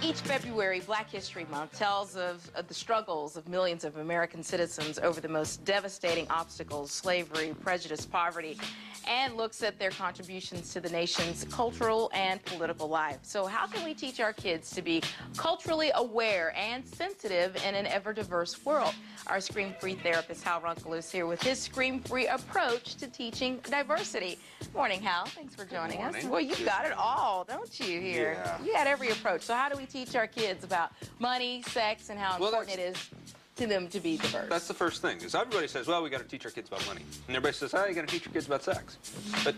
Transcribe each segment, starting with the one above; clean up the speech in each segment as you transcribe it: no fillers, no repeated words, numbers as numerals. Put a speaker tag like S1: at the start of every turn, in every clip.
S1: Each February, Black History Month tells of the struggles of millions of American citizens over the most devastating obstacles, slavery, prejudice, poverty, and looks at their contributions to the nation's cultural and political life. So how can we teach our kids to be culturally aware and sensitive in an ever-diverse world? Our Scream-Free therapist, Hal Runkle, is here with his Scream-Free approach to teaching diversity. Morning, Hal. Thanks for joining us. Well, you've got it all, don't you, here?
S2: Yeah.
S1: You got every approach. So how do we teach our kids about money, sex, and how important it is to them to be diverse?
S2: That's the first thing, is everybody says, well, we got to teach our kids about money. And everybody says, oh, you got to teach your kids about sex. But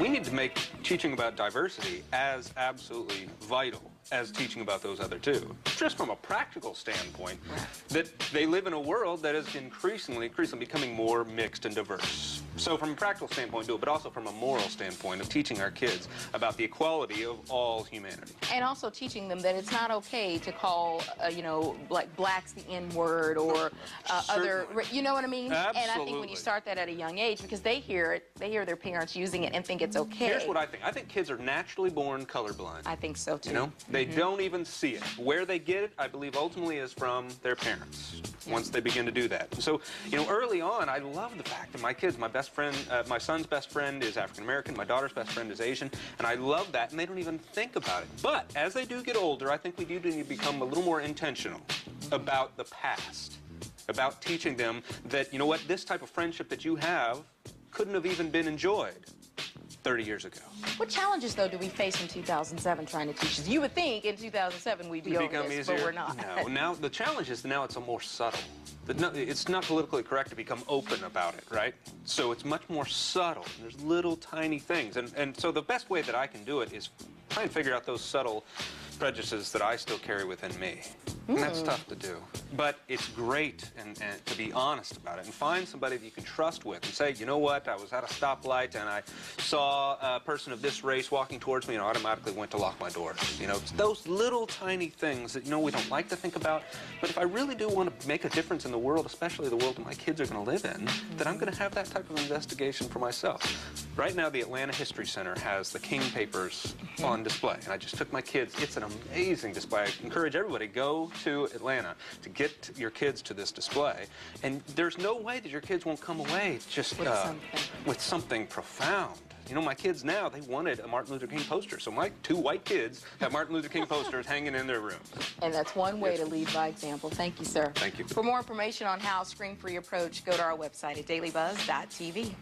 S2: we need to make teaching about diversity as absolutely vital as teaching about those other two. Just from a practical standpoint, that they live in a world that is increasingly becoming more mixed and diverse. So from a practical standpoint, do it, but also from a moral standpoint of teaching our kids about the equality of all humanity.
S1: And also teaching them that it's not okay to call, you know, like blacks the N-word or other, you know what I mean?
S2: Absolutely.
S1: And I think when you start that at a young age, because they hear it, they hear their parents using it and think it's okay.
S2: Here's what I think. I think kids are naturally born colorblind.
S1: I think so, too.
S2: You know, they don't even see it. Where they get it, I believe, ultimately is from their parents, once they begin to do that. So, you know, early on, I love the fact that my kids, my best friend, my son's best friend is African-American, my daughter's best friend is Asian, and I love that, and they don't even think about it. But as they do get older, I think we do need to become a little more intentional about the past, about teaching them that, you know what, this type of friendship that you have couldn't have even been enjoyed 30 years ago.
S1: What challenges, though, do we face in 2007 trying to teach this? You would think in 2007 we'd be over this, but we're not.
S2: No, now the challenge is now it's a more subtle. It's not politically correct to become open about it, right? So it's much more subtle. There's little tiny things. And so the best way that I can do it is try and figure out those subtle prejudices that I still carry within me. And that's tough to do. But it's great and to be honest about it and find somebody that you can trust with and say, you know what, I was at a stoplight and I saw a person of this race walking towards me and I automatically went to lock my doors. You know, it's those little tiny things that, you know, we don't like to think about. But if I really do want to make a difference in the world, especially the world that my kids are going to live in, then I'm going to have that type of investigation for myself. Right now, the Atlanta History Center has the King Papers on display. And I just took my kids. It's an amazing display. I encourage everybody, go to Atlanta to get your kids to this display. And there's no way that your kids won't come away just with something profound. You know, my kids now, they wanted a Martin Luther King poster. So my two white kids have Martin Luther King posters hanging in their rooms.
S1: And that's one way to lead by example. Thank you, sir.
S2: Thank you.
S1: For more information on Hal's Scream-Free approach, go to our website at dailybuzz.tv.